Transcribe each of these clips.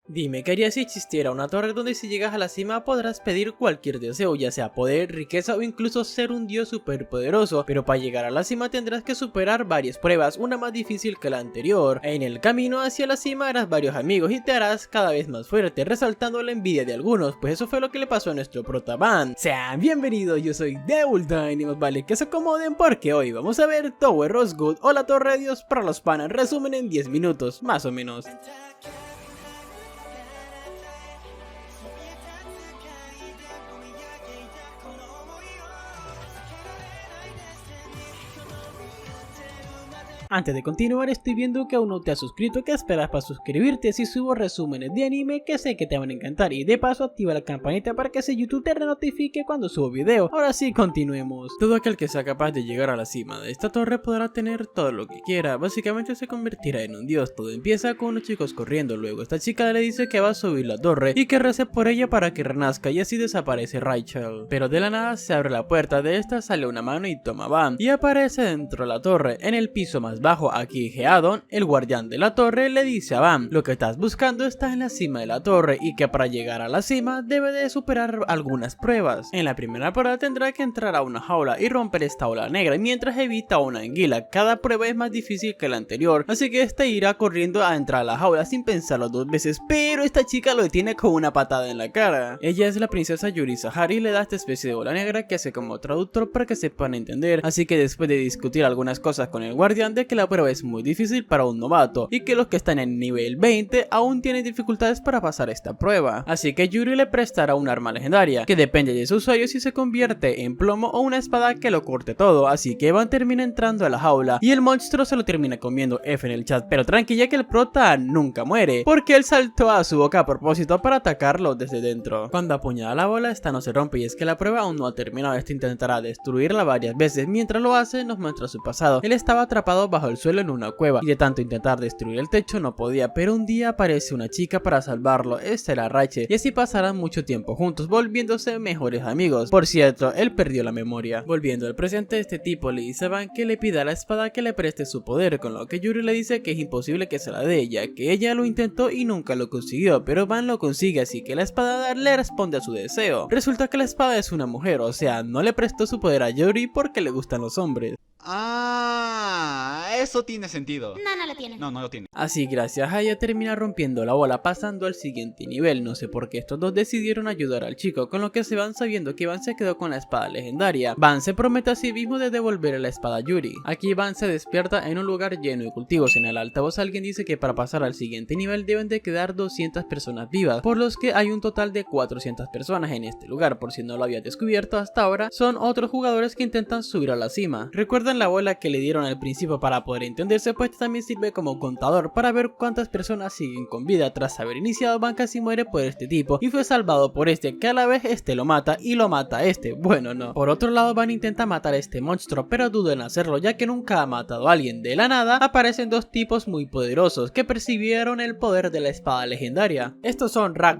Dime, ¿qué harías si existiera una torre donde si llegas a la cima podrás pedir cualquier deseo, ya sea poder, riqueza o incluso ser un dios superpoderoso? Pero para llegar a la cima tendrás que superar varias pruebas, una más difícil que la anterior. En el camino hacia la cima harás varios amigos y te harás cada vez más fuerte, resaltando la envidia de algunos, pues eso fue lo que le pasó a nuestro prota Van. Sean bienvenidos, yo soy Deviltime y más vale que se acomoden porque hoy vamos a ver Tower Osgood o la Torre de Dios para los panas, resumen en 10 minutos, más o menos. Antes de continuar, estoy viendo que aún no te has suscrito. ¿Qué esperas para suscribirte? Si subo resúmenes de anime que sé que te van a encantar, y de paso activa la campanita para que ese YouTube te notifique cuando subo video. Ahora sí, continuemos. Todo aquel que sea capaz de llegar a la cima de esta torre podrá tener todo lo que quiera, básicamente se convertirá en un dios. Todo empieza con unos chicos corriendo, luego esta chica le dice que va a subir la torre y que rece por ella para que renazca, y así desaparece Rachel. Pero de la nada se abre la puerta de esta, sale una mano y toma Van y aparece dentro de la torre. En el piso más bajo, aquí Geadon, el guardián de la torre, le dice a Van: lo que estás buscando está en la cima de la torre y que para llegar a la cima debe de superar algunas pruebas. En la primera prueba tendrá que entrar a una jaula y romper esta ola negra mientras evita una anguila. Cada prueba es más difícil que la anterior, así que esta irá corriendo a entrar a la jaula sin pensarlo dos veces, pero esta chica lo detiene con una patada en la cara. Ella es la princesa Yuri Sahari y le da esta especie de ola negra que hace como traductor para que sepan entender, así que después de discutir algunas cosas con el guardián de que la prueba es muy difícil para un novato y que los que están en nivel 20 aún tienen dificultades para pasar esta prueba, así que Yuri le prestará un arma legendaria que depende de su usuario si se convierte en plomo o una espada que lo corte todo, así que Van termina entrando a la jaula y el monstruo se lo termina comiendo. F en el chat, pero tranquila que el prota nunca muere porque él saltó a su boca a propósito para atacarlo desde dentro. Cuando apuñala la bola, esta no se rompe y es que la prueba aún no ha terminado. Este intentará destruirla varias veces. Mientras lo hace nos muestra su pasado. Él estaba atrapado bajo el suelo en una cueva y de tanto intentar destruir el techo no podía, pero un día aparece una chica para salvarlo. Esta era Rachel y así pasarán mucho tiempo juntos, volviéndose mejores amigos. Por cierto, él perdió la memoria. Volviendo al presente, este tipo le dice a Van que le pida a la espada que le preste su poder, con lo que Yuri le dice que es imposible que se la dé, ya que ella lo intentó y nunca lo consiguió, pero Van lo consigue, así que la espada le responde a su deseo. Resulta que la espada es una mujer, o sea, no le prestó su poder a Yuri porque le gustan los hombres. Ah, eso tiene sentido. No lo tiene. No lo tiene. Así, gracias a ella termina rompiendo la bola, pasando al siguiente nivel. No sé por qué estos dos decidieron ayudar al chico, con lo que se van sabiendo que Van se quedó con la espada legendaria. Van se promete a sí mismo de devolver la espada a Yuri. Aquí Van se despierta en un lugar lleno de cultivos. En el altavoz alguien dice que para pasar al siguiente nivel deben de quedar 200 personas vivas, por los que hay un total de 400 personas en este lugar. Por si no lo había descubierto hasta ahora, son otros jugadores que intentan subir a la cima. ¿Recuerdan la bola que le dieron al principio para poder entenderse? Pues también sirve como contador para ver cuántas personas siguen con vida. Tras haber iniciado, Van casi muere por este tipo y fue salvado por este, que a la vez este lo mata y lo mata a este. Bueno, no. Por otro lado, Van intenta matar a este monstruo, pero duda en hacerlo ya que nunca ha matado a alguien. De la nada aparecen dos tipos muy poderosos que percibieron el poder de la espada legendaria. Estos son Rack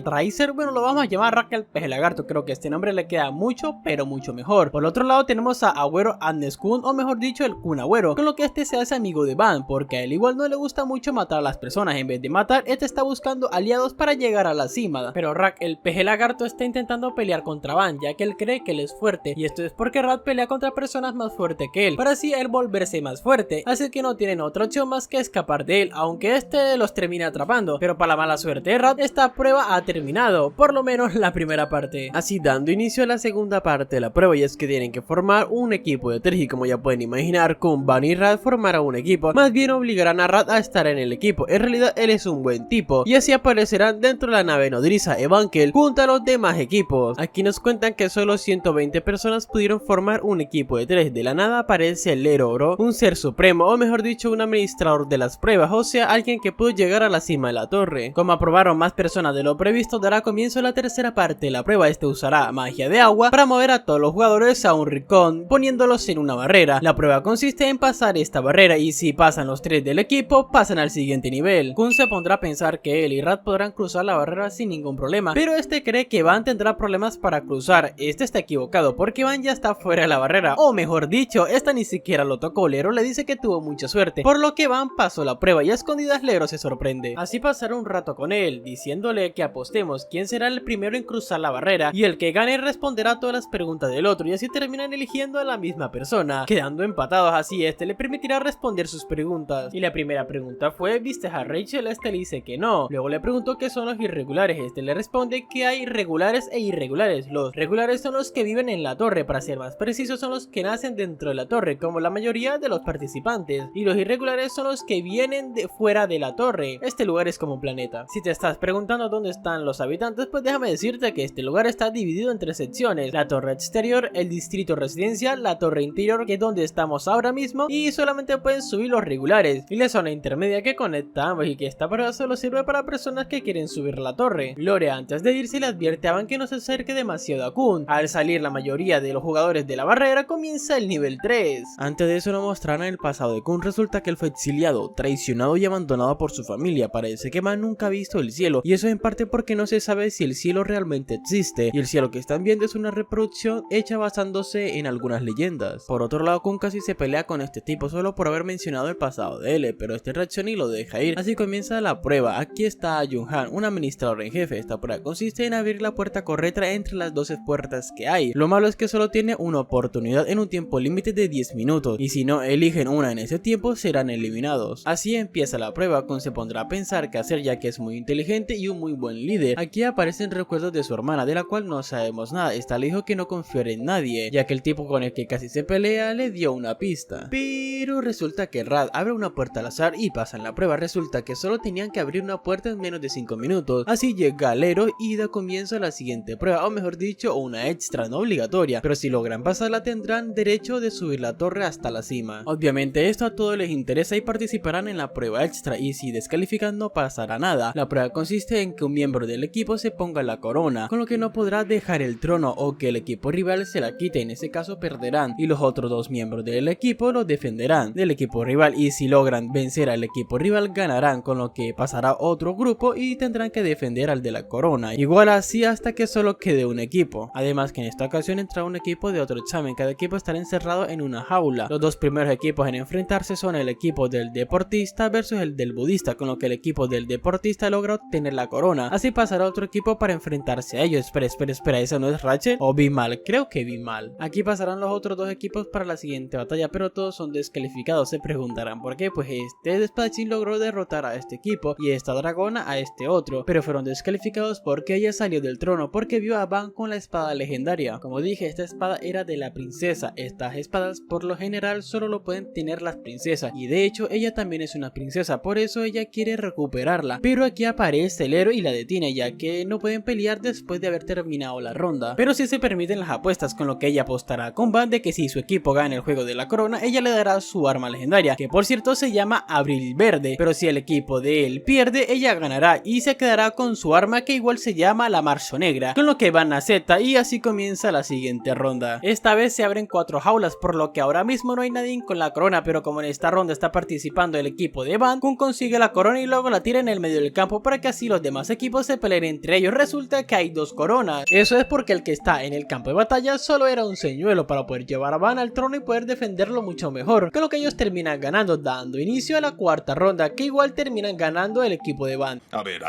Riser, bueno, lo vamos a llamar Rack el Peje Lagarto, creo que este nombre le queda mucho, pero mucho mejor. Por otro lado tenemos a Agüero Andeskun, o mejor dicho el Kun Agüero, con lo que este se hace amigo de Van, porque a él igual no le gusta mucho matar a las personas. En vez de matar, este está buscando aliados para llegar a la cima. Pero Rack el Peje Lagarto está intentando pelear contra Van, ya que él cree que él es fuerte, y esto es porque Rack pelea contra personas más fuertes que él, para así él volverse más fuerte, así que no tienen otra opción más que escapar de él, aunque este los termina atrapando. Pero para la mala suerte de Rack, esta prueba ha terminado, por lo menos la primera parte, así dando inicio a la segunda parte de la prueba, y es que tienen que formar un equipo de 3 y como ya pueden imaginar, con Van y Rad formarán un equipo, más bien obligarán a Rad a estar en el equipo. En realidad él es un buen tipo y así aparecerán dentro de la nave nodriza Evankel junto a los demás equipos. Aquí nos cuentan que solo 120 personas pudieron formar un equipo de 3. De la nada aparece el Leroro, un ser supremo, o mejor dicho un administrador de las pruebas, o sea alguien que pudo llegar a la cima de la torre. Como aprobaron más personas de lo previsto, dará comienzo a la tercera parte de la prueba. Este usará magia de agua para mover a todos los jugadores a un rincón poniéndolos en una barrera. La prueba consiste en pasar esta barrera y si pasan los 3 del equipo, pasan al siguiente nivel. Kun se pondrá a pensar que él y Rad podrán cruzar la barrera sin ningún problema, pero este cree que Van tendrá problemas para cruzar. Este está equivocado porque Van ya está fuera de la barrera, o mejor dicho, esta ni siquiera lo tocó. Lero le dice que tuvo mucha suerte, por lo que Van pasó la prueba y a escondidas Lero se sorprende. Así pasará un rato con él, diciéndole que apostemos quién será el primero en cruzar la barrera y el que gane responderá a todas las preguntas del otro y así terminan eligiendo a la misma persona, quedando empatados. Así este le permitirá responder sus preguntas. Y la primera pregunta fue: ¿viste a Rachel? Este le dice que no. Luego le preguntó qué son los irregulares. Este le responde que hay regulares e irregulares. Los regulares son los que viven en la torre, para ser más precisos son los que nacen dentro de la torre, como la mayoría de los participantes, y los irregulares son los que vienen de fuera de la torre. Este lugar es como un planeta. Si te estás preguntando dónde están los habitantes, pues déjame decirte que este lugar está dividido en 3 secciones: la torre exterior, el distrito residencial, la torre interior, que es donde estamos ahora mismo, y solamente pueden subir los regulares, y la zona intermedia que conecta ambos y que esta prueba solo sirve para personas que quieren subir la torre. Lore antes de irse le advierte a Van que no se acerque demasiado a Kun. Al salir la mayoría de los jugadores de la barrera comienza el nivel 3. Antes de eso nos mostrarán el pasado de Kun. Resulta que él fue exiliado, traicionado y abandonado por su familia. Parece que Van nunca ha visto el cielo, y eso en parte porque no se sabe si el cielo realmente existe, y el cielo que están viendo es una reproducción hecha basándose en algunas leyendas. Por otro lado, Kun casi se pelea con este tipo solo por haber mencionado el pasado de él, pero este reacciona y lo deja ir. Así comienza la prueba. Aquí está Jung-han, un administrador en jefe. Esta prueba consiste en abrir la puerta correcta entre las 12 puertas que hay. Lo malo es que solo tiene una oportunidad en un tiempo límite de 10 minutos, y si no eligen una en ese tiempo serán eliminados. Así empieza la prueba. Kun se pondrá a pensar qué hacer, ya que es muy inteligente y un muy buen líder. Aquí aparecen recuerdos de su hermana, de la cual no sabemos nada. Esta le dijo que no confiar en nadie, ya que el tipo con el que casi se pelea le dio una pista. Pero resulta que Rad abre una puerta al azar y pasan la prueba. Resulta que solo tenían que abrir una puerta en menos de 5 minutos. Así llega Lero y da comienzo a la siguiente prueba, o mejor dicho, una extra, no obligatoria, pero si logran pasarla tendrán derecho de subir la torre hasta la cima. Obviamente esto a todos les interesa y participarán en la prueba extra, y si descalifican no pasará nada. La prueba consiste en que un miembro del equipo se ponga la corona, con lo que no podrá dejar el trono o que el equipo rival se la quite. En ese caso perderán, y los otros 2 miembros del equipo lo defenderán del equipo rival, y si logran vencer al equipo rival ganarán, con lo que pasará otro grupo y tendrán que defender al de la corona, igual así hasta que solo quede un equipo. Además que en esta ocasión entra un equipo de otro examen, cada equipo estará encerrado en una jaula. Los 2 primeros equipos en enfrentarse son el equipo del deportista versus el del budista, con lo que el equipo del deportista logra obtener la corona. Así pasará otro equipo para enfrentarse a ellos. Espera, ¿eso no es Rachel? ¿O vi mal? Creo que vi mal. Aquí pasarán los otros 2 equipos para la siguiente batalla, pero todos son descalificados. Se preguntarán por qué. Pues este espadachín logró derrotar a este equipo y esta dragona a este otro, pero fueron descalificados porque ella salió del trono porque vio a Van con la espada legendaria. Como dije, esta espada era de la princesa. Estas espadas por lo general solo lo pueden tener las princesas, y de hecho ella también es una princesa, por eso ella quiere recuperarla. Pero aquí aparece el héroe y la detiene, ya que no pueden pelear después de haber terminado la ronda, pero sí se permiten las apuestas, con lo que ella apostará con Van de que si su equipo gana el juego de la corona, ella le dará su arma legendaria, que por cierto se llama Abril Verde, pero si el equipo de él pierde, ella ganará y se quedará con su arma, que igual se llama la Marzo Negra, con lo que Van acepta y así comienza la siguiente ronda. Esta vez se abren 4 jaulas, por lo que ahora mismo no hay nadie con la corona, pero como en esta ronda está participando el equipo de Van, Kun consigue la corona y luego la tira en el medio del campo para que así los demás equipos se peleen entre ellos. Resulta que hay 2 coronas. Eso es porque el que está en el campo de batalla solo era un señuelo para poder llevar a Van al trono y poder defenderlo mucho mejor, con lo que ellos terminan ganando, dando inicio a la 4ª ronda, que igual terminan ganando el equipo de Van. A ver,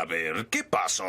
¿qué pasó?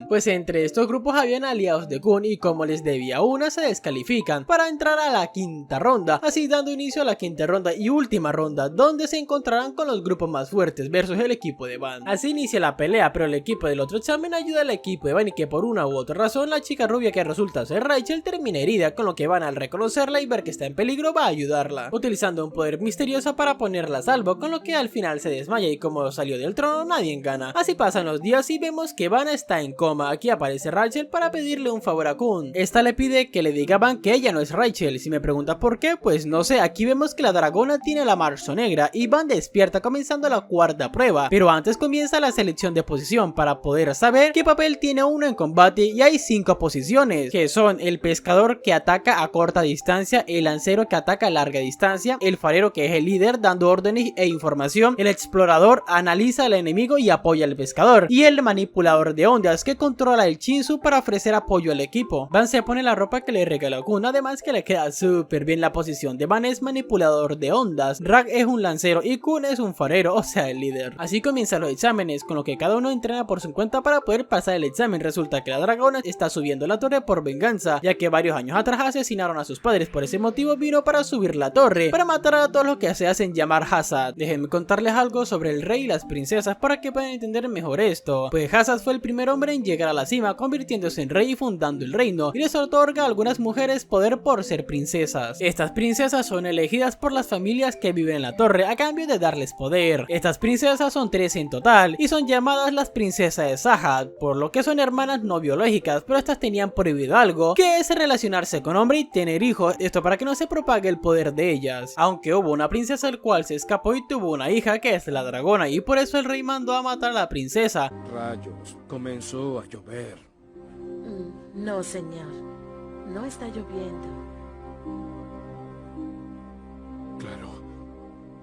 Pues entre estos grupos habían aliados de Kun y como les debía una se descalifican para entrar a la 5ª ronda, así dando inicio a la 5ª ronda y última ronda, donde se encontrarán con los grupos más fuertes versus el equipo de Van. Así inicia la pelea, pero el equipo del otro examen ayuda al equipo de Van y que por una u otra razón la chica rubia que resulta ser Rachel termina herida, con lo que Van al reconocerla y ver que está en peligro va a ayudarla, utilizando un poder misterioso para ponerla a salvo, con lo que al final se desmaya y como salió del trono nadie gana. Así pasan los días y vemos que Van está en coma. Aquí aparece Rachel para pedirle un favor a Kun. Esta le pide que le diga a Van que ella no es Rachel. Si me preguntas por qué, pues no sé. Aquí vemos que la dragona tiene la Marzo Negra y Van despierta comenzando la 4ª prueba, pero antes comienza la selección de posición para poder saber qué papel tiene uno en combate, y hay 5 posiciones, que son el pescador que ataca a corta distancia, el lancero que ataca a larga distancia, el farero que que es el líder dando órdenes e información, el explorador analiza al enemigo y apoya al pescador, y el manipulador de ondas que controla el Shinsu para ofrecer apoyo al equipo. Van se pone la ropa que le regaló Kun, además que le queda súper bien. La posición de Van es manipulador de ondas, Rag es un lancero y Kun es un farero, o sea el líder. Así comienzan los exámenes, con lo que cada uno entrena por su cuenta para poder pasar el examen. Resulta que la dragona está subiendo la torre por venganza, ya que varios años atrás asesinaron a sus padres. Por ese motivo vino para subir la torre, para matar a todos los que se hacen llamar Hazard. Déjenme contarles algo sobre el rey y las princesas para que puedan entender mejor esto. Pues Hazard fue el primer hombre en llegar a la cima, convirtiéndose en rey y fundando el reino, y les otorga a algunas mujeres poder por ser princesas. Estas princesas son elegidas por las familias que viven en la torre a cambio de darles poder. Estas princesas son 3 en total y son llamadas las princesas de Saha, por lo que son hermanas no biológicas, pero estas tenían prohibido algo, que es relacionarse con hombre y tener hijos, esto para que no se propague el poder de ellas. Aunque hubo una princesa el cual se escapó y tuvo una hija que es la dragona, y por eso el rey mandó a matar a la princesa. Rayos, comenzó a llover. No, señor. No está lloviendo.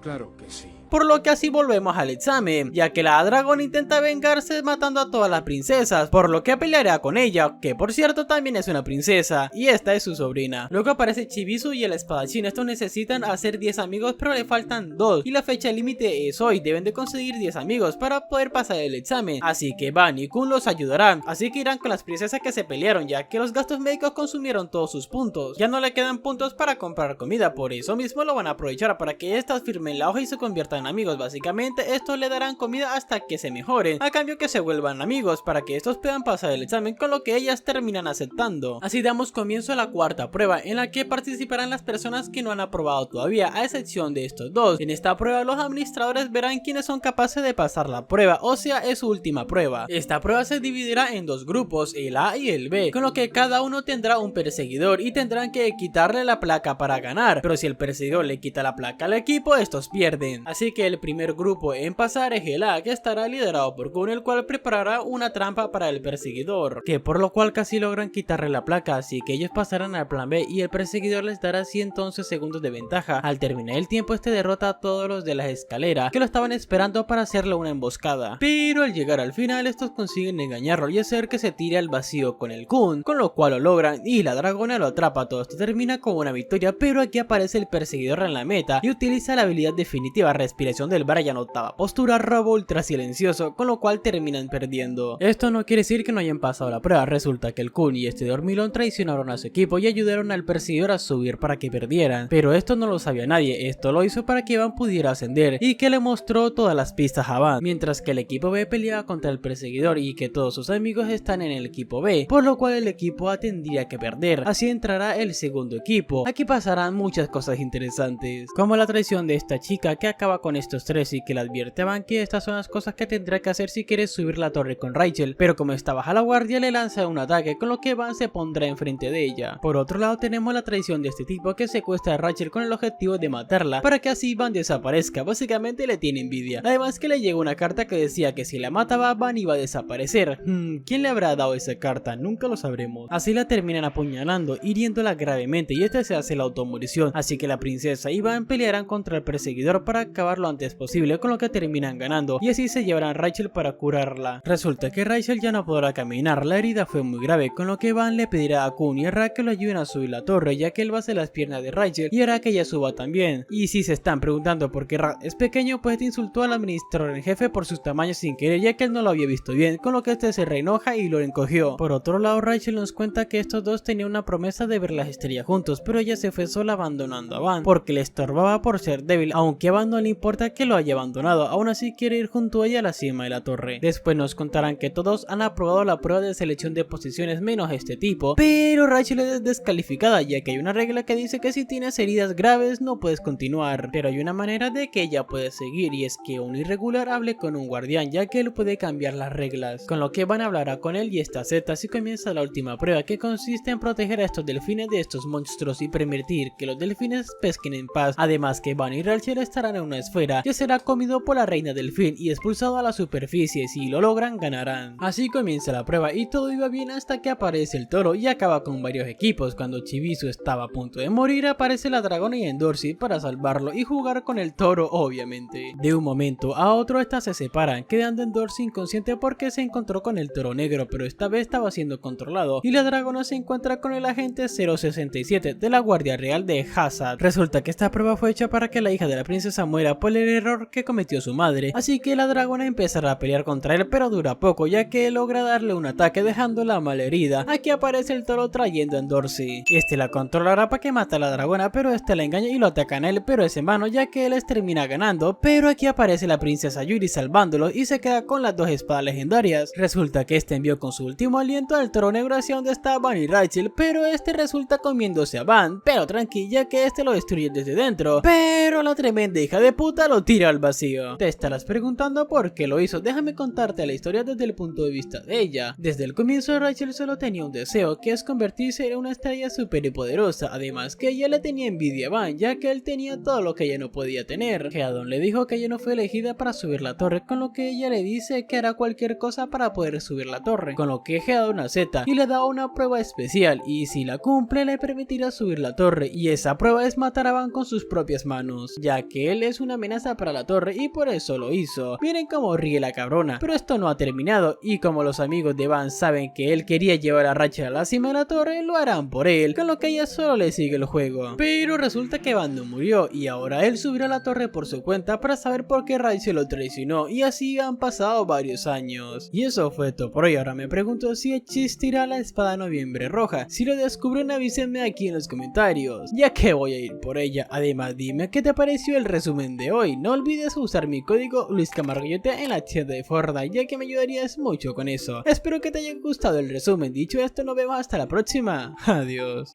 Claro que sí. Por lo que así volvemos al examen, ya que la dragona intenta vengarse matando a todas las princesas, por lo que peleará con ella, que por cierto también es una princesa, y esta es su sobrina. Luego aparece Chibisu y el espadachín. Estos necesitan hacer 10 amigos, pero le faltan 2, y la fecha límite es hoy. Deben de conseguir 10 amigos para poder pasar el examen, así que Van y Kun los ayudarán. Así que irán con las princesas que se pelearon, ya que los gastos médicos consumieron todos sus puntos. Ya no le quedan puntos para comprar comida, por eso mismo lo van a aprovechar para que estas firmen la hoja y se conviertan en amigos. Básicamente estos le darán comida hasta que se mejoren, a cambio que se vuelvan amigos para que estos puedan pasar el examen, con lo que ellas terminan aceptando. Así damos comienzo a la cuarta prueba, en la que participarán las personas que no han aprobado todavía, a excepción de estos dos. En esta prueba los administradores verán quiénes son capaces de pasar la prueba, o sea es su última prueba. Esta prueba se dividirá en 2 grupos, el A y el B, con lo que cada uno tendrá un perseguidor y tendrán que quitarle la placa para ganar, pero si el perseguidor le quita la placa al equipo, estos pierden. Así que el primer grupo en pasar es el A, que estará liderado por Kun, el cual preparará una trampa para el perseguidor, que por lo cual casi logran quitarle la placa, así que ellos pasarán al plan B y el perseguidor les dará 111 segundos de ventaja. Al terminar el tiempo este derrota a todos los de la escalera que lo estaban esperando para hacerle una emboscada, pero al llegar al final estos consiguen engañarlo y hacer que se tire al vacío con el Kun, con lo cual lo logran y la dragona lo atrapa. Todo esto termina con una victoria, pero aquí aparece el perseguidor en la meta y utiliza la habilidad definitiva respiración del Brian, octava postura, robo ultra silencioso, con lo cual terminan perdiendo. Esto no quiere decir que no hayan pasado la prueba. Resulta que el Kun y este dormilón traicionaron a su equipo y ayudaron al perseguidor a subir para que perdieran, pero esto no lo sabía nadie. Esto lo hizo para que Van pudiera ascender y que le mostró todas las pistas a Van, mientras que el equipo B peleaba contra el perseguidor y que todos sus amigos están en el equipo B, por lo cual el equipo A tendría que perder. Así entrará el segundo equipo. Aquí pasarán muchas cosas interesantes, como la traición de esta chica que acaba con estos tres y que le advierte a Van que estas son las cosas que tendrá que hacer si quiere subir la torre con Rachel, pero como está baja la guardia le lanza un ataque, con lo que Van se pondrá enfrente de ella. Por otro lado tenemos la traición de este tipo que secuestra a Rachel con el objetivo de matarla, para que así Van desaparezca. Básicamente le tiene envidia. Además que le llegó una carta que decía que si la mataba Van iba a desaparecer. ¿Quién le habrá dado esa carta? Nunca lo sabremos. Así la terminan apuñalando, hiriéndola gravemente, y este se hace la automorición, así que la princesa y Van pelearán contra el perseguidor para acabar lo antes posible, con lo que terminan ganando, y así se llevarán a Rachel para curarla. Resulta que Rachel ya no podrá caminar, la herida fue muy grave, con lo que Van le pedirá a Kun y a Ra que lo ayuden a subir la torre, ya que él va a hacer las piernas de Rachel y hará que ella suba también. Y si se están preguntando por qué Ra es pequeño, pues insultó al administrador en jefe por sus tamaños sin querer, ya que él no lo había visto bien, con lo que este se reenoja y lo encogió. Por otro lado, Rachel nos cuenta que estos dos tenían una promesa de ver las estrellas juntos, pero ella se fue sola abandonando a Van porque le estorbaba por ser débil, aunque a Van no le importa que lo haya abandonado, aún así quiere ir junto a ella a la cima de la torre. Después nos contarán que todos han aprobado la prueba de selección de posiciones menos este tipo, pero Rachel es descalificada, ya que hay una regla que dice que si tienes heridas graves no puedes continuar, pero hay una manera de que ella puede seguir, y es que un irregular hable con un guardián, ya que él puede cambiar las reglas, con lo que Van hablará con él y esta acepta. Así comienza la última prueba, que consiste en proteger a estos delfines de estos monstruos y permitir que los delfines pesquen en paz. Además que Van y Rachel estarán en una esfera esfera que será comido por la reina delfín y expulsado a la superficie. Si lo logran, ganarán. Así comienza la prueba y todo iba bien hasta que aparece el toro y acaba con varios equipos. Cuando Chibizu estaba a punto de morir, aparece la dragona y Endorsi para salvarlo y jugar con el toro, obviamente. De un momento a otro estas se separan, quedando Endorsi inconsciente porque se encontró con el toro negro, pero esta vez estaba siendo controlado y la dragona se encuentra con el agente 067 de la Guardia Real de Hazard. Resulta que esta prueba fue hecha para que la hija de la princesa muera por el error que cometió su madre, así que la dragona empezará a pelear contra él, pero dura poco ya que logra darle un ataque dejándola malherida. Aquí aparece el toro trayendo a Endorsi. Este la controlará para que mate a la dragona, pero este la engaña y lo atacan a él, pero es en vano ya que él les termina ganando. Pero aquí aparece la princesa Yuri salvándolo y se queda con las dos espadas legendarias. Resulta que este envió con su último aliento al toro negro hacia donde está Van y Rachel, pero este resulta comiéndose a Van, pero tranquila que este lo destruye desde dentro, pero la tremenda hija de puta lo tira al vacío. Te estarás preguntando por qué lo hizo. Déjame contarte la historia desde el punto de vista de ella. Desde el comienzo Rachel solo tenía un deseo, que es convertirse en una estrella súper poderosa, además que ella le tenía envidia a Van, ya que él tenía todo lo que ella no podía tener. Headon le dijo que ella no fue elegida para subir la torre, con lo que ella le dice que hará cualquier cosa para poder subir la torre, con lo que Headon acepta y le da una prueba especial, y si la cumple le permitirá subir la torre, y esa prueba es matar a Van con sus propias manos, ya que él es una amenaza para la torre y por eso lo hizo. Miren cómo ríe la cabrona, pero esto no ha terminado, y como los amigos de Van saben que él quería llevar a Rachel a la cima de la torre, lo harán por él, con lo que ella solo le sigue el juego. Pero resulta que Van no murió, y ahora él subirá a la torre por su cuenta para saber por qué Rachel lo traicionó, y así han pasado varios años. Y eso fue todo por hoy. Ahora me pregunto si existirá la espada Noviembre Roja. Si lo descubren, avísenme aquí en los comentarios, ya que voy a ir por ella. Además, dime qué te pareció el resumen de hoy. No olvides usar mi código LuisCamargoYote en la chat de Fortnite, ya que me ayudarías mucho con eso. Espero que te haya gustado el resumen. Dicho esto, nos vemos hasta la próxima. Adiós.